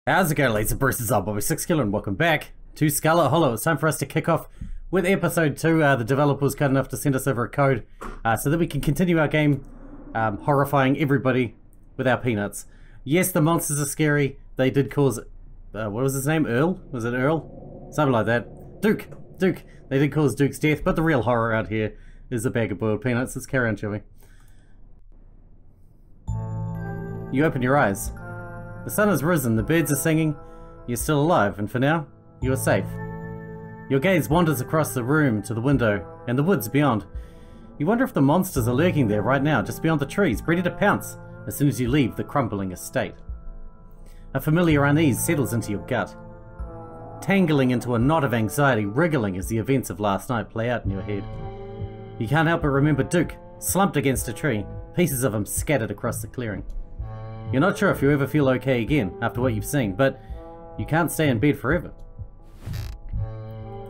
How's it going, ladies and Bruce? It's Bob with Sixkilla, and welcome back to Scarlet Hollow. It's time for us to kick off with episode 2. The developer was kind enough to send us over a code so that we can continue our game horrifying everybody with our peanuts. Yes, the monsters are scary. They did cause... what was his name? Earl? Was it Earl? Something like that. Duke. They did cause Duke's death, but the real horror out here is a bag of boiled peanuts. Let's carry on, shall we? You open your eyes. The sun has risen, the birds are singing, you're still alive, and for now, you are safe. Your gaze wanders across the room to the window, and the woods beyond. You wonder if the monsters are lurking there right now, just beyond the trees, ready to pounce as soon as you leave the crumbling estate. A familiar unease settles into your gut, tangling into a knot of anxiety, wriggling as the events of last night play out in your head. You can't help but remember Duke, slumped against a tree, pieces of him scattered across the clearing. You're not sure if you ever feel okay again after what you've seen, but you can't stay in bed forever.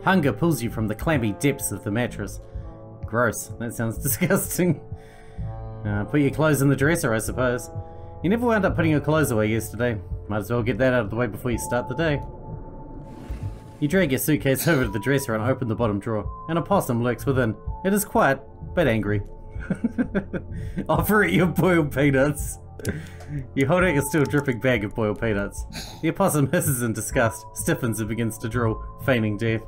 Hunger pulls you from the clammy depths of the mattress. Gross, that sounds disgusting. Put your clothes in the dresser, I suppose. You never wound up putting your clothes away yesterday. Might as well get that out of the way before you start the day. You drag your suitcase over to the dresser and open the bottom drawer. An opossum lurks within. It is quiet, but angry. Offer it your boiled peanuts. You hold out your still dripping bag of boiled peanuts. The opossum hisses in disgust, stiffens and begins to drool, feigning death.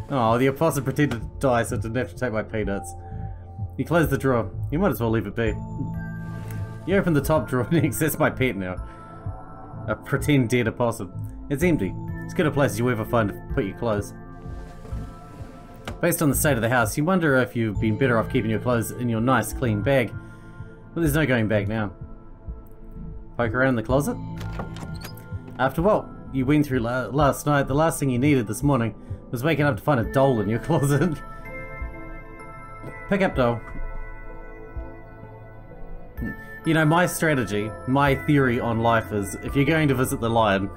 Oh, the opossum pretended to die so it didn't have to take my peanuts. You close the drawer. You might as well leave it be. You open the top drawer next. That's my pet now. A pretend dead opossum. It's empty. As good a place as you ever find to put your clothes. Based on the state of the house, you wonder if you've been better off keeping your clothes in your nice clean bag. But there's no going back now. Poke around in the closet. After what you went through last night, the last thing you needed this morning was waking up to find a doll in your closet. Pick up doll. You know, my strategy, my theory on life is, if you're going to visit the lion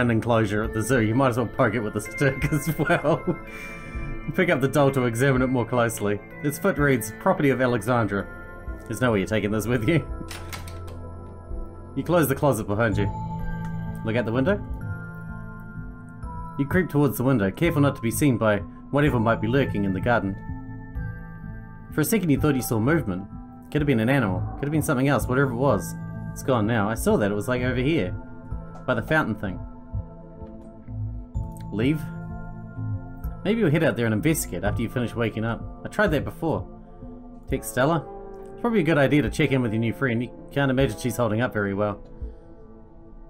enclosure at the zoo, you might as well poke it with a stick as well. Pick up the doll to examine it more closely. Its foot reads, "Property of Alexandra." There's no way you're taking this with you. You close the closet behind you. Look out the window. You creep towards the window, careful not to be seen by whatever might be lurking in the garden. For a second you thought you saw movement. Could have been an animal, could have been something else, whatever it was. It's gone now. I saw that, it was like over here. By the fountain thing. Leave? Maybe you'll head out there and investigate after you finish waking up. I tried that before. Text Stella? It's probably a good idea to check in with your new friend. You can't imagine she's holding up very well.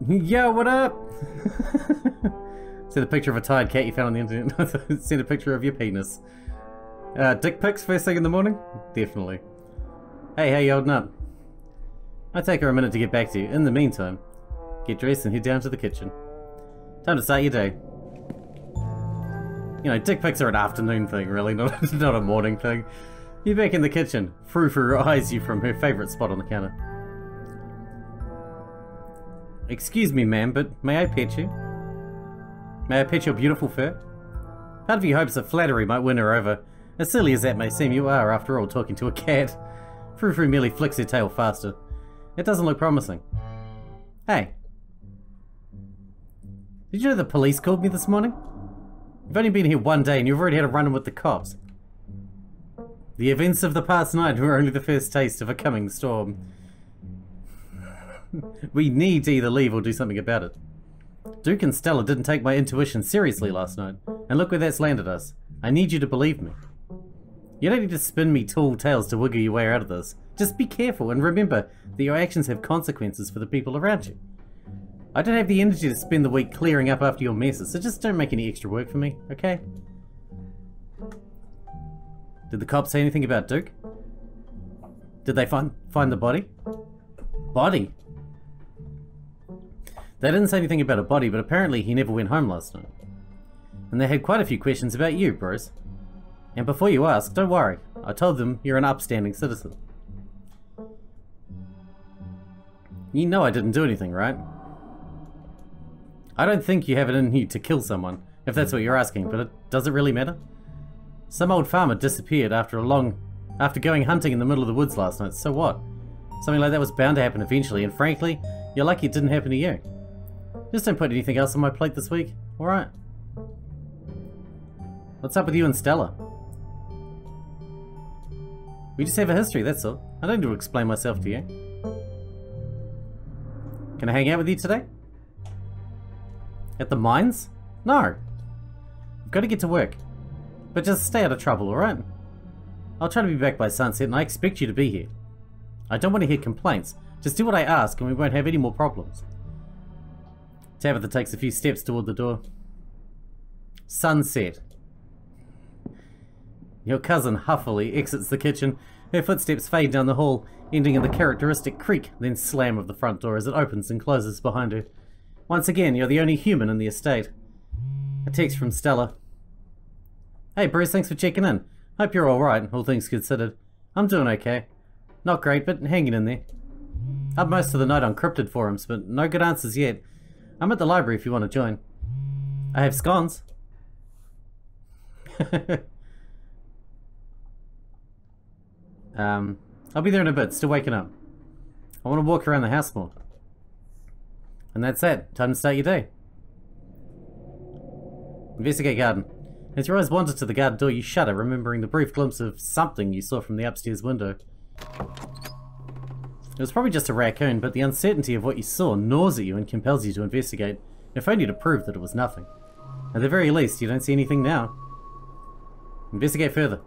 Yo, what up? Send a picture of a tired cat you found on the internet. Send a picture of your penis. Dick pics first thing in the morning? Definitely. Hey, how you holding up? I'll take her a minute to get back to you. In the meantime, get dressed and head down to the kitchen. Time to start your day. You know, dick pics are an afternoon thing, really, not a morning thing. You're back in the kitchen. Frou-Frou eyes you from her favourite spot on the counter. Excuse me, ma'am, but may I pet you? May I pet your beautiful fur? Part of you hopes that flattery might win her over. As silly as that may seem, you are, after all, talking to a cat. Frou-Frou merely flicks her tail faster. It doesn't look promising. Hey. Did you know the police called me this morning? You've only been here one day and you've already had a run-in with the cops. The events of the past night were only the first taste of a coming storm. We need to either leave or do something about it. Duke and Stella didn't take my intuition seriously last night, and look where that's landed us. I need you to believe me. You don't need to spin me tall tales to wiggle your way out of this. Just be careful and remember that your actions have consequences for the people around you. I don't have the energy to spend the week clearing up after your messes, so just don't make any extra work for me, okay? Did the cops say anything about Duke? Did they find the body? Body? They didn't say anything about a body, but apparently he never went home last night. And they had quite a few questions about you, bros. And before you ask, don't worry. I told them you're an upstanding citizen. You know I didn't do anything, right? I don't think you have it in you to kill someone, if that's what you're asking, but does it really matter? Some old farmer disappeared after going hunting in the middle of the woods last night, so what? Something like that was bound to happen eventually, and frankly, you're lucky it didn't happen to you. Just don't put anything else on my plate this week, alright? What's up with you and Stella? We just have a history, that's all. I don't need to explain myself to you. Can I hang out with you today? At the mines? No. I've got to get to work. But just stay out of trouble, alright? I'll try to be back by sunset and I expect you to be here. I don't want to hear complaints. Just do what I ask and we won't have any more problems. Tabitha takes a few steps toward the door. Sunset. Your cousin huffily exits the kitchen. Her footsteps fade down the hall, ending in the characteristic creak, then slam of the front door as it opens and closes behind her. Once again, you're the only human in the estate. A text from Stella. Hey Bruce, thanks for checking in. Hope you're alright, all things considered. I'm doing okay. Not great, but hanging in there. Up most of the night on cryptid forums, but no good answers yet. I'm at the library if you want to join. I have scones. I'll be there in a bit, still waking up. I want to walk around the house more. And that's it. Time to start your day. Investigate garden. As your eyes wander to the garden door, you shudder, remembering the brief glimpse of something you saw from the upstairs window. It was probably just a raccoon, but the uncertainty of what you saw gnaws at you and compels you to investigate, if only to prove that it was nothing. At the very least, you don't see anything now. Investigate further.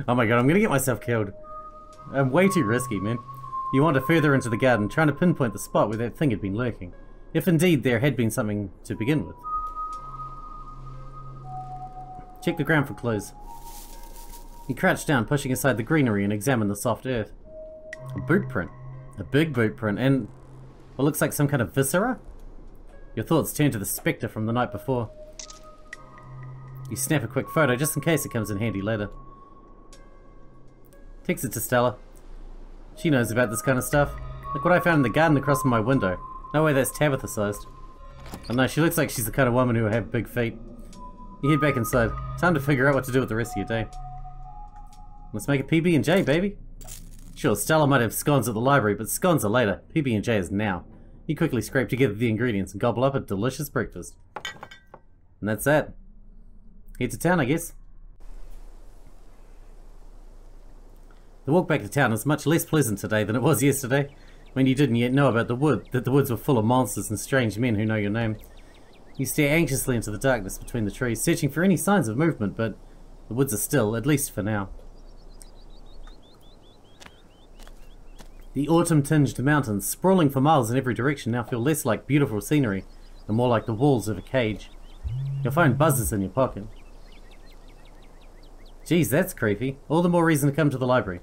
Oh my god, I'm gonna get myself killed. I'm way too risky, man. You wander further into the garden, trying to pinpoint the spot where that thing had been lurking. If indeed there had been something to begin with. Check the ground for clues. You crouch down, pushing aside the greenery and examine the soft earth. A boot print. A big boot print, and what looks like some kind of viscera? Your thoughts turn to the spectre from the night before. You snap a quick photo just in case it comes in handy later. Text it to Stella. She knows about this kind of stuff. Look what I found in the garden across from my window. No way that's Tabitha sized. I know, she looks like she's the kind of woman who will have big feet. You head back inside. Time to figure out what to do with the rest of your day. Let's make a PB&J, baby. Sure, Stella might have scones at the library, but scones are later. PB&J is now. You quickly scrape together the ingredients and gobble up a delicious breakfast. And that's that. Head to town, I guess. The walk back to town is much less pleasant today than it was yesterday, when you didn't yet know about the woods were full of monsters and strange men who know your name. You stare anxiously into the darkness between the trees, searching for any signs of movement, but the woods are still, at least for now. The autumn-tinged mountains, sprawling for miles in every direction, now feel less like beautiful scenery and more like the walls of a cage. Your phone buzzes in your pocket. Geez, that's creepy. All the more reason to come to the library.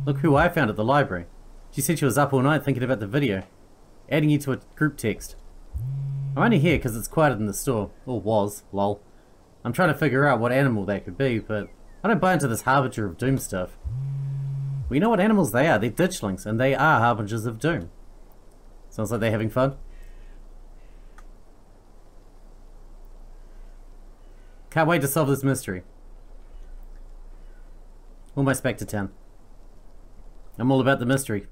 Look who I found at the library. She said she was up all night thinking about the video. Adding you to a group text. I'm only here because it's quieter than the store. Or was, lol. I'm trying to figure out what animal that could be, but I don't buy into this harbinger of doom stuff. We know what animals they are. They're ditchlings, and they are harbingers of doom. Sounds like they're having fun. Can't wait to solve this mystery. Almost back to town. I'm all about the mystery.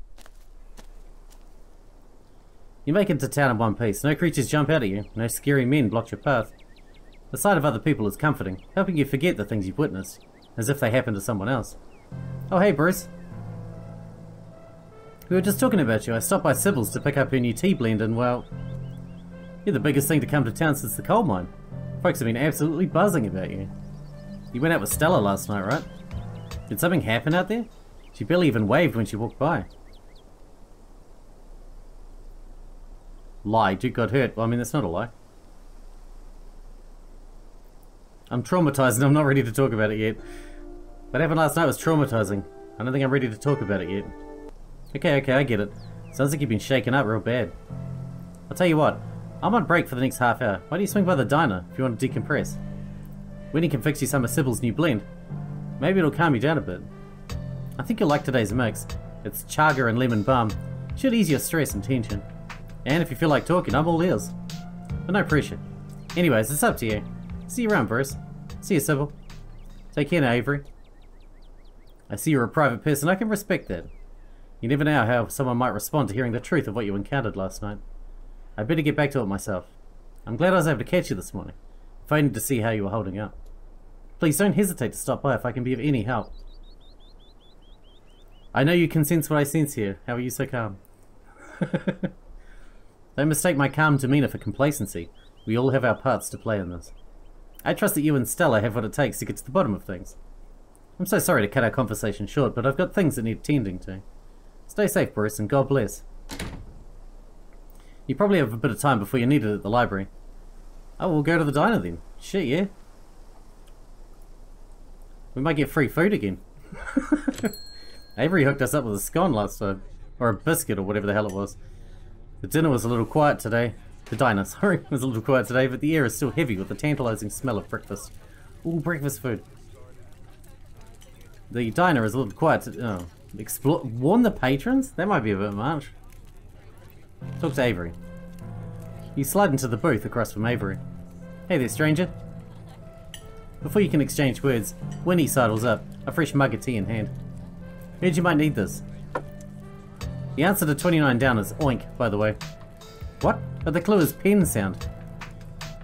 You make it to town in one piece. No creatures jump out at you. No scary men block your path. The sight of other people is comforting, helping you forget the things you've witnessed, as if they happened to someone else. Oh hey Bruce. We were just talking about you. I stopped by Sybil's to pick up her new tea blend and well... You're the biggest thing to come to town since the coal mine. Folks have been absolutely buzzing about you. You went out with Stella last night, right? Did something happen out there? She barely even waved when she walked by. Lie, Duke got hurt. Well, I mean, that's not a lie. I'm traumatized and I'm not ready to talk about it yet. What happened last night was traumatizing. I don't think I'm ready to talk about it yet. Okay, I get it. Sounds like you've been shaken up real bad. I'll tell you what, I'm on break for the next half hour. Why don't you swing by the diner if you want to decompress? Winnie can fix you some of Sybil's new blend. Maybe it'll calm you down a bit. I think you'll like today's mix. It's chaga and lemon balm. Should ease your stress and tension. And if you feel like talking, I'm all ears. But no pressure. Anyways, it's up to you. See you around, Bruce. See you, Sybil. Take care now, Avery. I see you're a private person. I can respect that. You never know how someone might respond to hearing the truth of what you encountered last night. I'd better get back to it myself. I'm glad I was able to catch you this morning, if only to see how you were holding up. Please don't hesitate to stop by if I can be of any help. I know you can sense what I sense here. How are you so calm? Don't mistake my calm demeanor for complacency. We all have our parts to play in this. I trust that you and Stella have what it takes to get to the bottom of things. I'm so sorry to cut our conversation short, but I've got things that need tending to. Stay safe, Bruce, and God bless. You probably have a bit of time before you need it at the library. Oh, we'll go to the diner then. Shit, yeah. We might get free food again. Avery hooked us up with a scone last time. Or a biscuit, or whatever the hell it was. The dinner was a little quiet today. The diner, sorry, was a little quiet today, but the air is still heavy with the tantalizing smell of breakfast. Ooh, breakfast food. The diner is a little quiet to, warn the patrons? That might be a bit much. Talk to Avery. You slide into the booth across from Avery. Hey there, stranger. Before you can exchange words, Winnie sidles up, a fresh mug of tea in hand. Heard you might need this. The answer to 29 down is oink, by the way. What? But the clue is pen sound.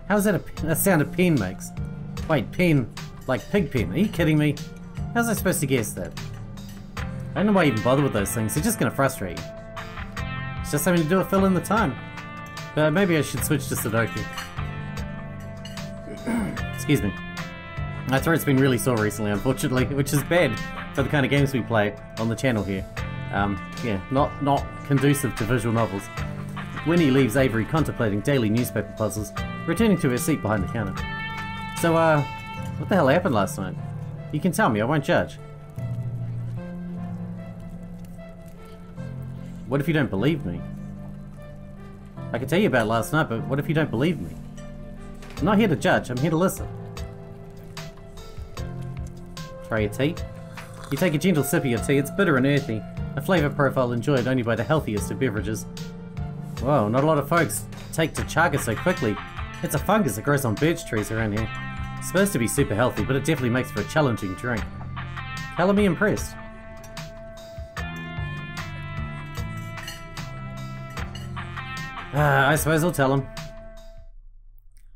How is that a sound a pen makes? Wait, pen, like pig pen. Are you kidding me? How was I supposed to guess that? I don't know why I even bother with those things. They're just going to frustrate you. It's just something to do to fill in the time. But maybe I should switch to Sudoku. Excuse me. My throat's been really sore recently, unfortunately, which is bad for the kind of games we play on the channel here. Yeah, not conducive to visual novels. Winnie leaves Avery contemplating daily newspaper puzzles, returning to her seat behind the counter. So, what the hell happened last night? You can tell me, I won't judge. What if you don't believe me? I can tell you about last night, but what if you don't believe me? I'm not here to judge, I'm here to listen. Try your tea? You take a gentle sip of your tea, it's bitter and earthy, a flavour profile enjoyed only by the healthiest of beverages. Whoa, not a lot of folks take to chaga so quickly. It's a fungus that grows on birch trees around here. It's supposed to be super healthy, but it definitely makes for a challenging drink. Color me impressed. I suppose I'll tell him.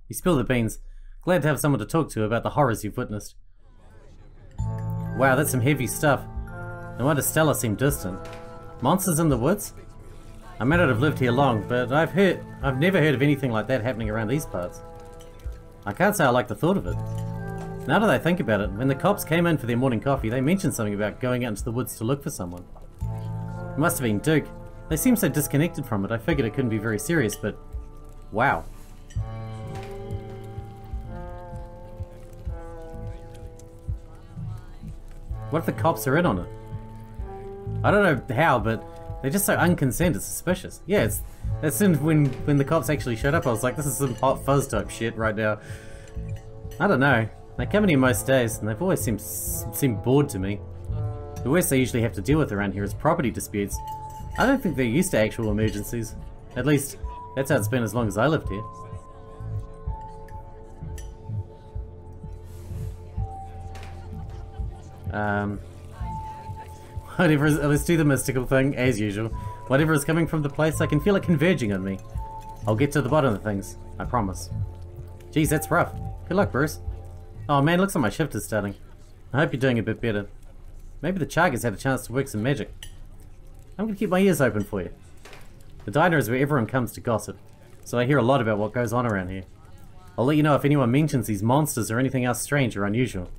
You spill the beans. Glad to have someone to talk to about the horrors you've witnessed. Wow, that's some heavy stuff. No wonder Stella seemed distant. Monsters in the woods? I may not have lived here long, but I've never heard of anything like that happening around these parts. I can't say I like the thought of it. Now that I think about it, when the cops came in for their morning coffee, they mentioned something about going out into the woods to look for someone. It must have been Duke. They seem so disconnected from it, I figured it couldn't be very serious, but wow. What if the cops are in on it? I don't know how, but they're just so unconcerned, it's suspicious. Yeah, as soon as when the cops actually showed up, I was like, this is some hot fuzz type shit right now. I don't know. They come in here most days, and they've always seemed bored to me. The worst they usually have to deal with around here is property disputes. I don't think they're used to actual emergencies. At least, that's how it's been as long as I lived here. Whatever let's do the mystical thing, as usual. Whatever is coming from the place, I can feel it converging on me. I'll get to the bottom of things, I promise. Geez, that's rough. Good luck, Bruce. Oh man, looks like my shift is starting. I hope you're doing a bit better. Maybe the Chaga's had a chance to work some magic. I'm gonna keep my ears open for you. The diner is where everyone comes to gossip, so I hear a lot about what goes on around here. I'll let you know if anyone mentions these monsters or anything else strange or unusual.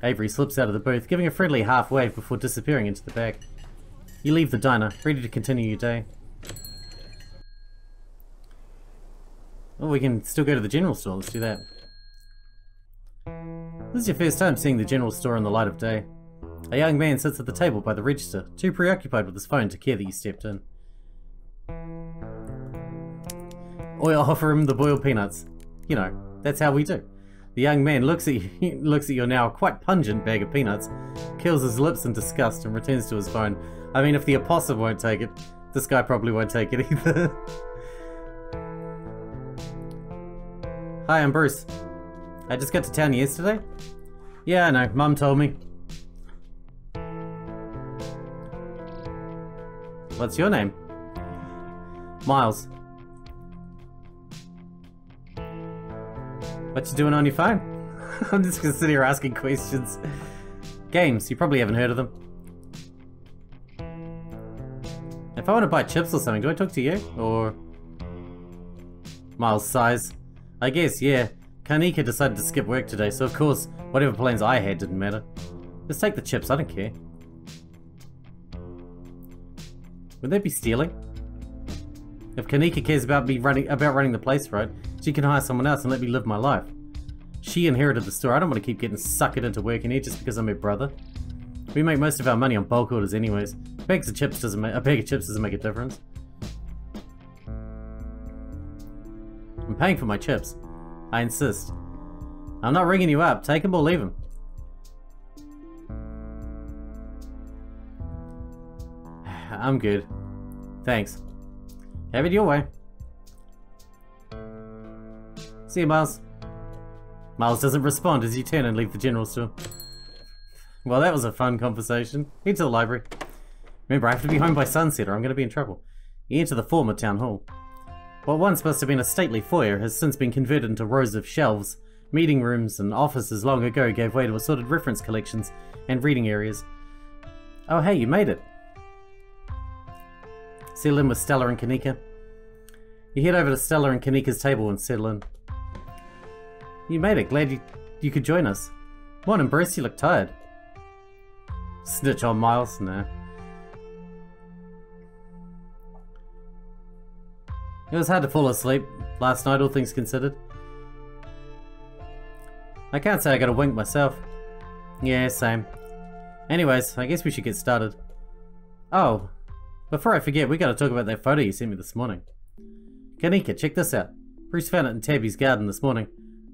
Avery slips out of the booth, giving a friendly half wave before disappearing into the back. You leave the diner, ready to continue your day. Oh, we can still go to the general store, let's do that. This is your first time seeing the general store in the light of day. A young man sits at the table by the register, too preoccupied with his phone to care that you stepped in. Or offer him the boiled peanuts. You know, that's how we do. The young man looks at your now quite pungent bag of peanuts, kills his lips in disgust and returns to his phone. I mean, if the opossum won't take it, this guy probably won't take it either. Hi, I'm Bruce. I just got to town yesterday. Yeah, I know, Mum told me. What's your name? Miles. What you doing on your phone? I'm just gonna sit here asking questions. Games, you probably haven't heard of them. If I want to buy chips or something, do I talk to you? Or... Miles sighs. I guess, yeah. Kanika decided to skip work today, so of course, whatever plans I had didn't matter. Just take the chips, I don't care. Would they be stealing? If Kanika cares about me running the place right, she can hire someone else and let me live my life. She inherited the store. I don't want to keep getting suckered into working here just because I'm her brother. We make most of our money on bulk orders anyways. A bag of chips doesn't make a difference. I'm paying for my chips. I insist. I'm not ringing you up. Take them or leave them. I'm good. Thanks. Have it your way. See you, Miles. Miles doesn't respond as you turn and leave the general store. Well, that was a fun conversation. Head to the library. Remember, I have to be home by sunset or I'm going to be in trouble. You enter the former town hall. What once must have been a stately foyer has since been converted into rows of shelves. Meeting rooms and offices long ago gave way to assorted reference collections and reading areas. Oh hey, you made it. Settle in with Stella and Kanika. You head over to Stella and Kanika's table and settle in. You made it. Glad you could join us. Morning, Bruce. You look tired. Snitch on Miles? Nah. It was hard to fall asleep last night, all things considered. I can't say I got a wink myself. Yeah, same. Anyways, I guess we should get started. Oh, before I forget, we gotta talk about that photo you sent me this morning. Kanika, check this out. Bruce found it in Tabby's garden this morning,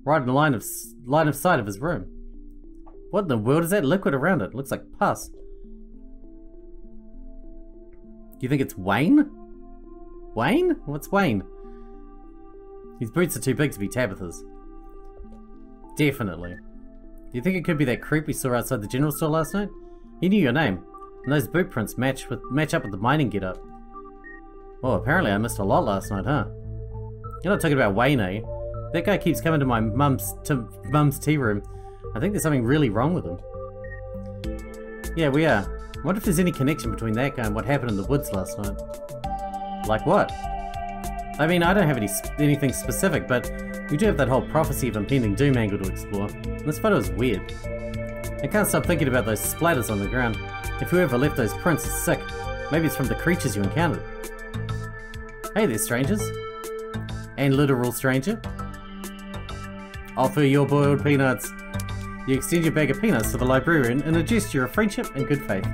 right in the line of sight of his room. What in the world is that liquid around it? It looks like pus. Do you think it's Wayne? Wayne? What's Wayne? His boots are too big to be Tabitha's. Definitely. Do you think it could be that creep we saw outside the general store last night? He knew your name, and those boot prints match up with the mining getup. Well, apparently I missed a lot last night, huh? You're not talking about Wayne, eh? That guy keeps coming to my mum's tea room. I think there's something really wrong with him. Yeah, we are. I wonder if there's any connection between that guy and what happened in the woods last night. Like what? I mean, I don't have anything specific, but we do have that whole prophecy of impending doom angle to explore. And this photo is weird. I can't stop thinking about those splatters on the ground. If whoever left those prints is sick, maybe it's from the creatures you encountered. Hey there, strangers. And literal stranger. Offer your boiled peanuts. You extend your bag of peanuts to the librarian in a gesture of friendship and good faith.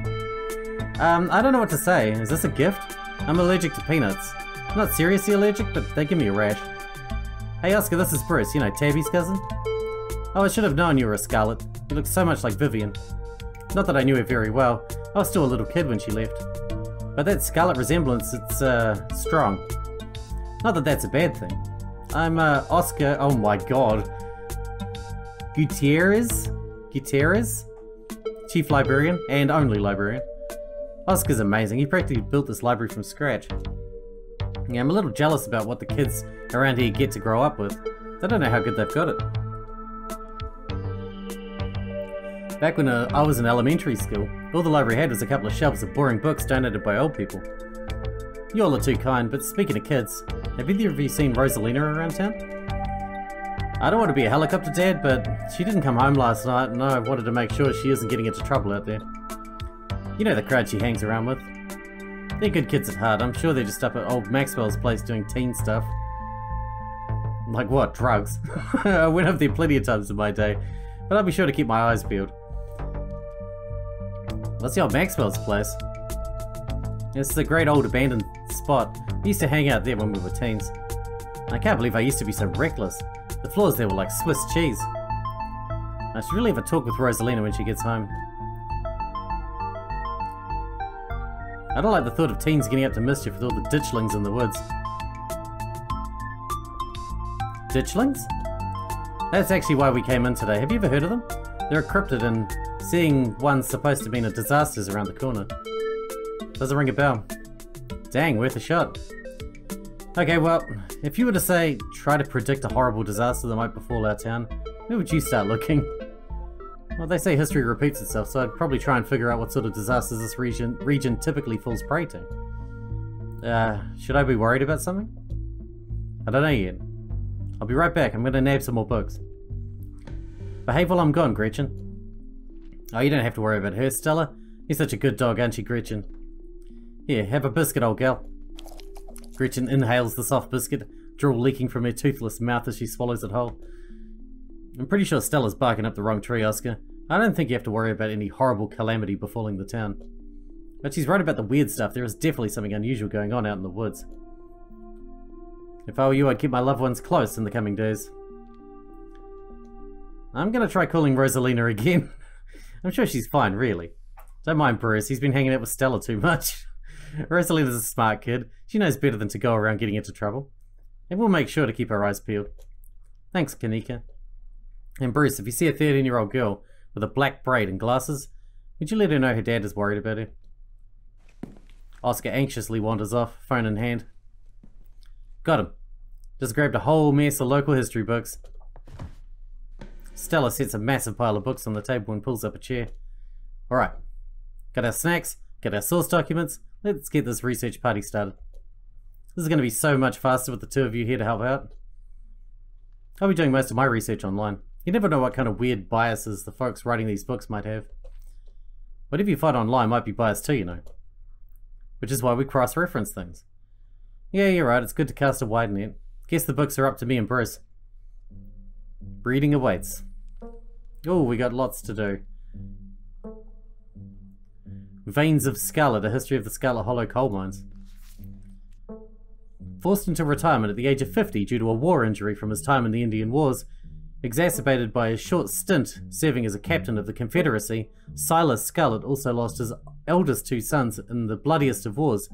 I don't know what to say. Is this a gift? I'm allergic to peanuts. I'm not seriously allergic, but they give me a rash. Hey Oscar, this is Bruce, you know, Tabby's cousin? Oh, I should have known you were a Scarlet. You look so much like Vivian. Not that I knew her very well. I was still a little kid when she left. But that Scarlet resemblance, it's, strong. Not that that's a bad thing. I'm, Oscar, oh my god. Gutierrez? Chief Librarian, and only Librarian. Oscar's amazing, he practically built this library from scratch. Yeah, I'm a little jealous about what the kids around here get to grow up with. I don't know how good they've got it. Back when I was in elementary school, all the library had was a couple of shelves of boring books donated by old people. You all are too kind, but speaking of kids, have either of you seen Rosalina around town? I don't want to be a helicopter dad, but she didn't come home last night and I wanted to make sure she isn't getting into trouble out there. You know the crowd she hangs around with. They're good kids at heart. I'm sure they're just up at old Maxwell's place doing teen stuff. Like what? Drugs? I went up there plenty of times in my day, but I'll be sure to keep my eyes peeled. What's the old Maxwell's place? It's a great old abandoned spot. We used to hang out there when we were teens. I can't believe I used to be so reckless. The floors there were like Swiss cheese. I should really have a talk with Rosalina when she gets home. I don't like the thought of teens getting up to mischief with all the ditchlings in the woods. Ditchlings? That's actually why we came in today. Have you ever heard of them? They're a cryptid and seeing one's supposed to mean a disaster's around the corner. Doesn't ring a bell. Dang, worth a shot. Okay, well, if you were to say, try to predict a horrible disaster that might befall our town, where would you start looking? Well, they say history repeats itself, so I'd probably try and figure out what sort of disasters this region typically falls prey to. Should I be worried about something? I don't know yet. I'll be right back, I'm gonna nab some more books. Behave while I'm gone, Gretchen. Oh, you don't have to worry about her, Stella. You're such a good dog, aren't you, Gretchen? Here, have a biscuit, old gal. Gretchen inhales the soft biscuit, drool leaking from her toothless mouth as she swallows it whole. I'm pretty sure Stella's barking up the wrong tree, Oscar. I don't think you have to worry about any horrible calamity befalling the town. But she's right about the weird stuff. There is definitely something unusual going on out in the woods. If I were you, I'd keep my loved ones close in the coming days. I'm gonna try calling Rosalina again. I'm sure she's fine, really. Don't mind Bruce, he's been hanging out with Stella too much. Rosalina's a smart kid. She knows better than to go around getting into trouble. And we'll make sure to keep our eyes peeled. Thanks, Kanika. And Bruce, if you see a 13-year-old girl with a black braid and glasses, would you let her know her dad is worried about her? Oscar anxiously wanders off, phone in hand. Got him. Just grabbed a whole mess of local history books. Stella sets a massive pile of books on the table and pulls up a chair. Alright. Got our snacks, got our source documents. Let's get this research party started. This is going to be so much faster with the two of you here to help out. I'll be doing most of my research online. You never know what kind of weird biases the folks writing these books might have. Whatever you find online might be biased too, you know. Which is why we cross-reference things. Yeah, you're right, it's good to cast a wide net. Guess the books are up to me and Bruce. Reading awaits. Oh, we got lots to do. Veins of Scarlet, a history of the Scarlet Hollow coal mines. Forced into retirement at the age of 50 due to a war injury from his time in the Indian Wars, exacerbated by a short stint serving as a captain of the Confederacy, Silas Scarlet also lost his eldest two sons in the bloodiest of wars,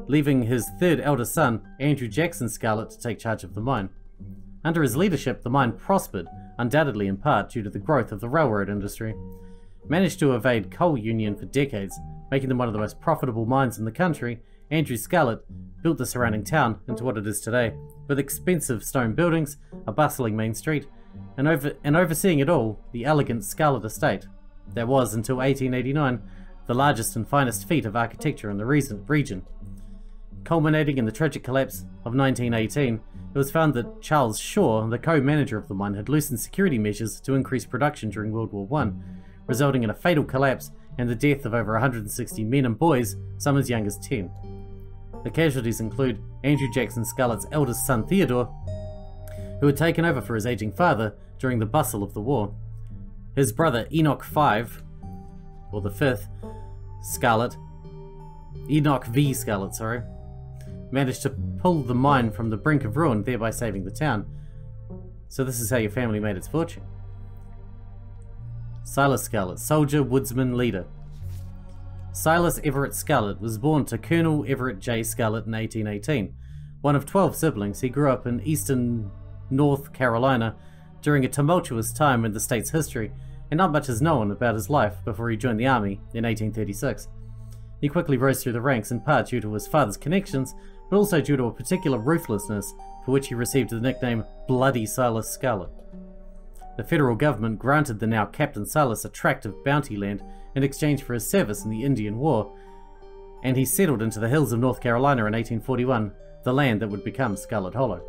leaving his third eldest son, Andrew Jackson Scarlet, to take charge of the mine. Under his leadership, the mine prospered, undoubtedly in part due to the growth of the railroad industry. Managed to evade coal union for decades, making them one of the most profitable mines in the country, Andrew Scarlet built the surrounding town into what it is today, with expensive stone buildings, a bustling main street, and overseeing it all, the elegant Scarlet estate. That was, until 1889, the largest and finest feat of architecture in the region. Culminating in the tragic collapse of 1918, it was found that Charles Shaw, the co-manager of the mine, had loosened security measures to increase production during World War I, resulting in a fatal collapse and the death of over 160 men and boys, some as young as 10. The casualties include Andrew Jackson Scarlet's eldest son Theodore, who had taken over for his aging father during the bustle of the war. His brother Enoch V, or the fifth, Scarlet, Enoch V. Scarlet, sorry, managed to pull the mine from the brink of ruin, thereby saving the town. So this is how your family made its fortune. Silas Scarlet, soldier, woodsman, leader. Silas Everett Scarlet was born to Colonel Everett J. Scarlet in 1818. One of 12 siblings, he grew up in eastern North Carolina during a tumultuous time in the state's history, and not much is known about his life before he joined the army in 1836. He quickly rose through the ranks in part due to his father's connections, but also due to a particular ruthlessness for which he received the nickname Bloody Silas Scarlet. The federal government granted the now Captain Silas a tract of bounty land in exchange for his service in the Indian War, and he settled into the hills of North Carolina in 1841, the land that would become Scarlet Hollow.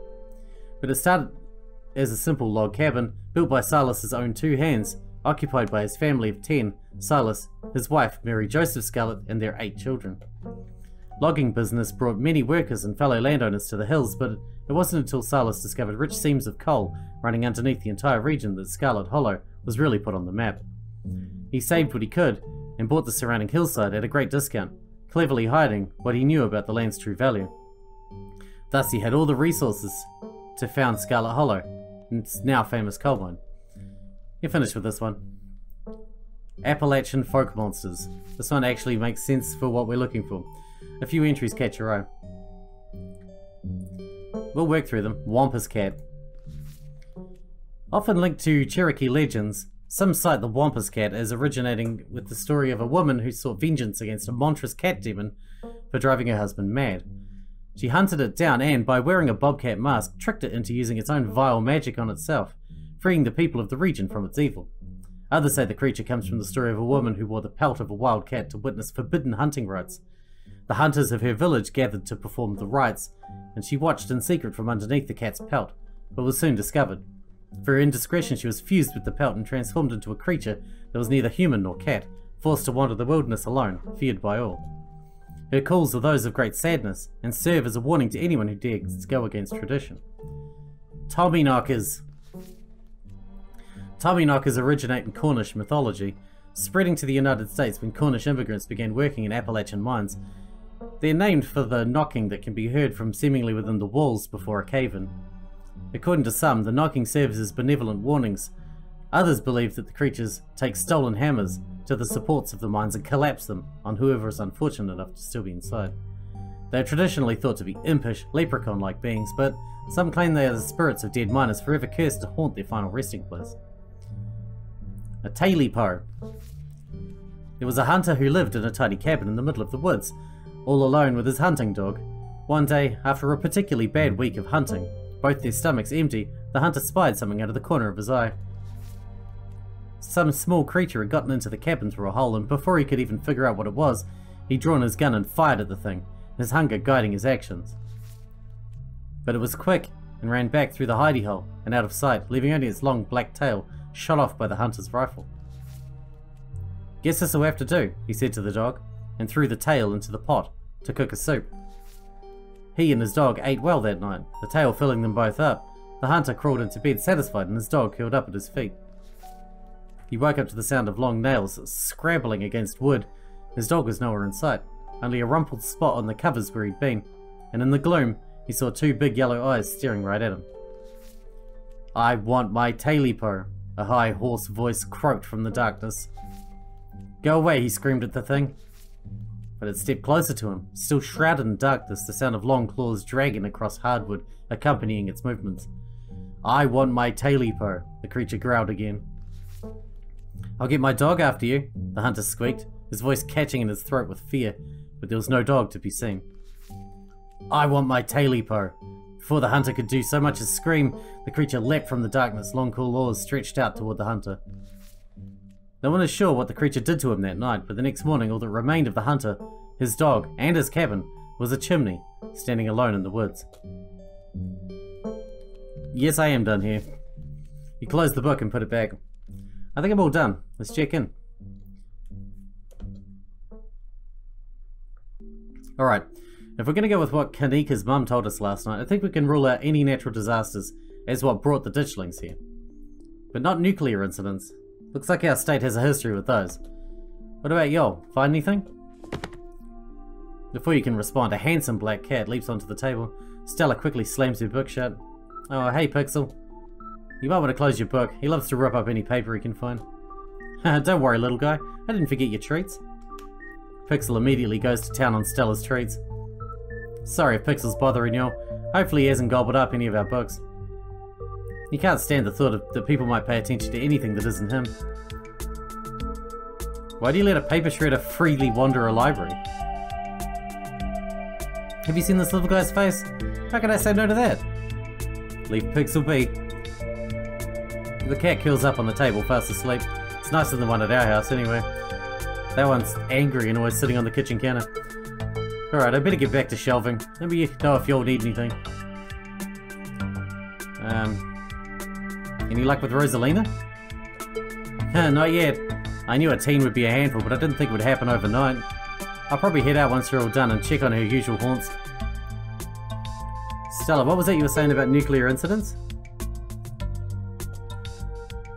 But it started as a simple log cabin built by Silas's own two hands, occupied by his family of 10, Silas, his wife Mary Joseph Scarlet, and their 8 children. Logging business brought many workers and fellow landowners to the hills, but it wasn't until Silas discovered rich seams of coal running underneath the entire region that Scarlet Hollow was really put on the map. He saved what he could and bought the surrounding hillside at a great discount, cleverly hiding what he knew about the land's true value. Thus he had all the resources to found Scarlet Hollow, its now famous coal mine. You're finished with this one. Appalachian folk monsters. This one actually makes sense for what we're looking for. A few entries catch your eye. We'll work through them. Wampus Cat. Often linked to Cherokee legends, some cite the Wampus Cat as originating with the story of a woman who sought vengeance against a monstrous cat demon for driving her husband mad. She hunted it down and, by wearing a bobcat mask, tricked it into using its own vile magic on itself, freeing the people of the region from its evil. Others say the creature comes from the story of a woman who wore the pelt of a wild cat to witness forbidden hunting rites. The hunters of her village gathered to perform the rites, and she watched in secret from underneath the cat's pelt, but was soon discovered. For her indiscretion, she was fused with the pelt and transformed into a creature that was neither human nor cat, forced to wander the wilderness alone, feared by all. Her calls are those of great sadness, and serve as a warning to anyone who dares go against tradition. Tommyknockers. Tommyknockers originate in Cornish mythology, spreading to the United States when Cornish immigrants began working in Appalachian mines. They're named for the knocking that can be heard from seemingly within the walls before a cave-in. According to some, the knocking serves as benevolent warnings. Others believe that the creatures take stolen hammers to the supports of the mines and collapse them on whoever is unfortunate enough to still be inside. They are traditionally thought to be impish, leprechaun-like beings, but some claim they are the spirits of dead miners forever cursed to haunt their final resting place. A Tailipo. There was a hunter who lived in a tiny cabin in the middle of the woods, all alone with his hunting dog. One day, after a particularly bad week of hunting, both their stomachs empty, the hunter spied something out of the corner of his eye. Some small creature had gotten into the cabin through a hole, and before he could even figure out what it was, he'd drawn his gun and fired at the thing, his hunger guiding his actions. But it was quick, and ran back through the hidey hole, and out of sight, leaving only its long black tail shot off by the hunter's rifle. "Guess this'll have to do," he said to the dog, and threw the tail into the pot to cook a soup. He and his dog ate well that night, the tail filling them both up. The hunter crawled into bed satisfied, and his dog curled up at his feet. He woke up to the sound of long nails scrabbling against wood. His dog was nowhere in sight, only a rumpled spot on the covers where he'd been, and in the gloom he saw two big yellow eyes staring right at him. "I want my Tailipo," a high, hoarse voice croaked from the darkness. "Go away," he screamed at the thing. But it stepped closer to him, still shrouded in darkness, the sound of long claws dragging across hardwood accompanying its movements. "I want my Tailipo," the creature growled again. "I'll get my dog after you," the hunter squeaked, his voice catching in his throat with fear, but there was no dog to be seen. "I want my Tailipo." Before the hunter could do so much as scream, the creature leapt from the darkness, long cool claws stretched out toward the hunter. No one is sure what the creature did to him that night, but the next morning all that remained of the hunter, his dog, and his cabin was a chimney, standing alone in the woods. Yes, I am done here. He closed the book and put it back. I think I'm all done. Let's check in. Alright, if we're going to go with what Kanika's mum told us last night, I think we can rule out any natural disasters as what brought the ditchlings here. But not nuclear incidents. Looks like our state has a history with those. What about y'all? Find anything? Before you can respond, a handsome black cat leaps onto the table. Stella quickly slams her book shut. Oh, hey Pixel. You might want to close your book. He loves to rip up any paper he can find. Don't worry, little guy. I didn't forget your treats. Pixel immediately goes to town on Stella's treats. Sorry if Pixel's bothering you. Hopefully he hasn't gobbled up any of our books. He can't stand the thought that people might pay attention to anything that isn't him. Why do you let a paper shredder freely wander a library? Have you seen this little guy's face? How can I say no to that? Leave Pixel be. The cat curls up on the table, fast asleep. It's nicer than the one at our house, anyway. That one's angry and always sitting on the kitchen counter. Alright, I better get back to shelving. Let me know if y'all need anything. Any luck with Rosalina? Not yet. I knew a teen would be a handful, but I didn't think it would happen overnight. I'll probably head out once you're all done and check on her usual haunts. Stella, what was that you were saying about nuclear incidents?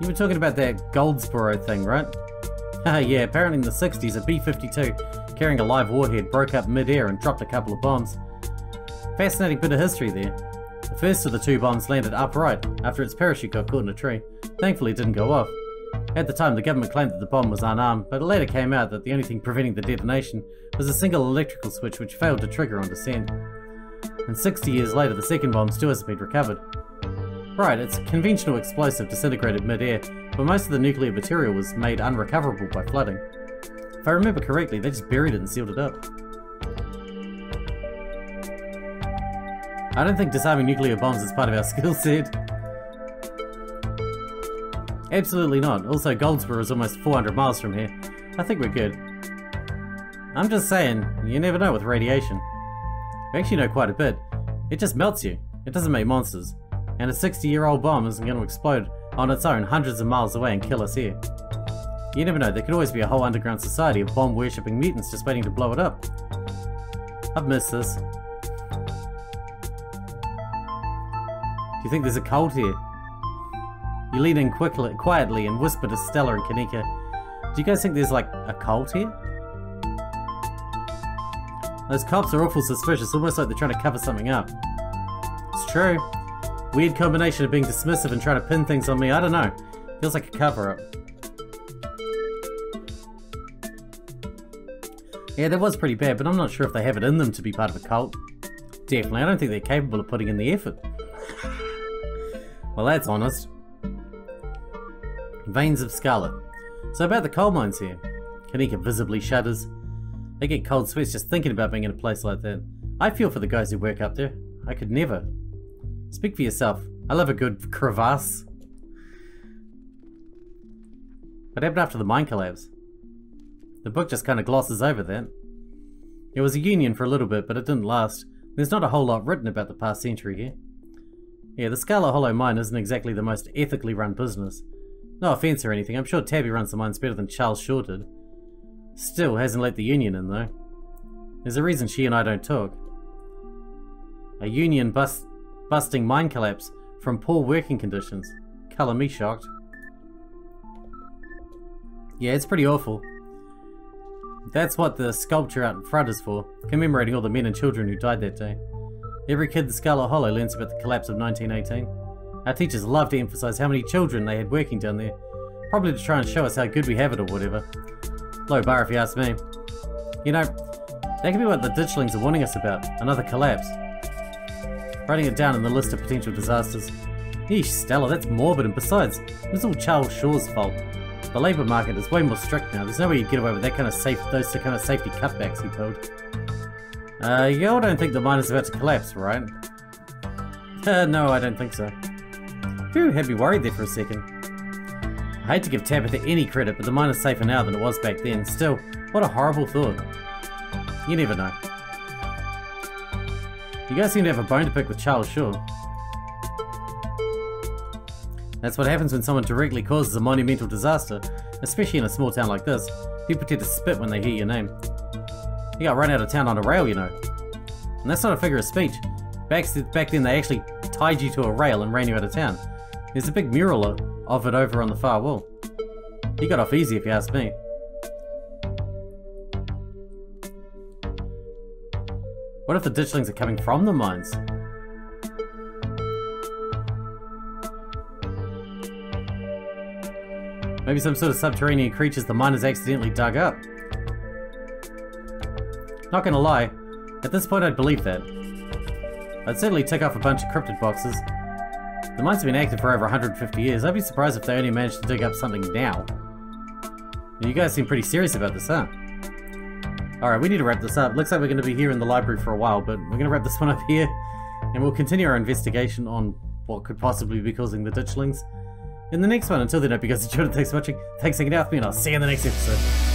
You were talking about that Goldsboro thing, right? Yeah, apparently in the 60s a B-52 carrying a live warhead broke up mid-air and dropped a couple of bombs. Fascinating bit of history there. The first of the two bombs landed upright after its parachute got caught in a tree. Thankfully it didn't go off. At the time the government claimed that the bomb was unarmed, but it later came out that the only thing preventing the detonation was a single electrical switch which failed to trigger on descent. And 60 years later the second bomb still hasn't been recovered. Right, it's a conventional explosive disintegrated mid-air, but most of the nuclear material was made unrecoverable by flooding. If I remember correctly, they just buried it and sealed it up. I don't think disarming nuclear bombs is part of our skill set. Absolutely not. Also, Goldsboro is almost 400 miles from here. I think we're good. I'm just saying, you never know with radiation. We actually know quite a bit. It just melts you. It doesn't make monsters. And a 60-year-old bomb isn't going to explode on its own hundreds of miles away and kill us here. You never know, there could always be a whole underground society of bomb-worshipping mutants just waiting to blow it up. I've missed this. Do you think there's a cult here? You lean in quietly and whisper to Stella and Kanika. Do you guys think there's like a cult here? Those cops are awful suspicious, almost like they're trying to cover something up. It's true. Weird combination of being dismissive and trying to pin things on me, I don't know. Feels like a cover-up. Yeah, that was pretty bad, but I'm not sure if they have it in them to be part of a cult. Definitely, I don't think they're capable of putting in the effort. Well, that's honest. Veins of Scarlet. So about the coal mines here. Kanika visibly shudders. They get cold sweats just thinking about being in a place like that. I feel for the guys who work up there. I could never. Speak for yourself. I love a good crevasse. What happened after the mine collapse? The book just kind of glosses over that. It was a union for a little bit, but it didn't last. There's not a whole lot written about the past century here. Yeah, the Scarlet Hollow mine isn't exactly the most ethically run business. No offense or anything, I'm sure Tabby runs the mines better than Charles Shaw did. Still, hasn't let the union in though. There's a reason she and I don't talk. A union busting mine collapse from poor working conditions. Colour me shocked. Yeah, it's pretty awful. That's what the sculpture out in front is for, commemorating all the men and children who died that day. Every kid in the Scarlet Hollow learns about the collapse of 1918. Our teachers love to emphasise how many children they had working down there, probably to try and show us how good we have it or whatever. Low bar if you ask me. You know, that could be what the ditchlings are warning us about, another collapse. Writing it down in the list of potential disasters. Yeesh, Stella, that's morbid, and besides, it's all Charles Shaw's fault. The labour market is way more strict now. There's no way you'd get away with that kind of those kind of safety cutbacks he pulled. You all don't think the mine is about to collapse, right? No, I don't think so. Phew, had me worried there for a second. I hate to give Tabitha any credit, but the mine is safer now than it was back then. Still, what a horrible thought. You never know. You guys seem to have a bone to pick with Charles Shaw. That's what happens when someone directly causes a monumental disaster, especially in a small town like this. People tend to spit when they hear your name. You got run out of town on a rail, you know. And that's not a figure of speech. Back then they actually tied you to a rail and ran you out of town. There's a big mural of it over on the far wall. He got off easy if you ask me. What if the ditchlings are coming from the mines? Maybe some sort of subterranean creatures the miners accidentally dug up. Not gonna lie, at this point I'd believe that. I'd certainly tick off a bunch of cryptid boxes. The mines have been active for over 150 years. I'd be surprised if they only managed to dig up something now. You guys seem pretty serious about this, huh? Alright, we need to wrap this up. Looks like we're going to be here in the library for a while, but we're going to wrap this one up here. And we'll continue our investigation on what could possibly be causing the ditchlings in the next one. Until then, I hope you guys enjoyed it. Thanks for watching. Thanks for hanging out with me, and I'll see you in the next episode.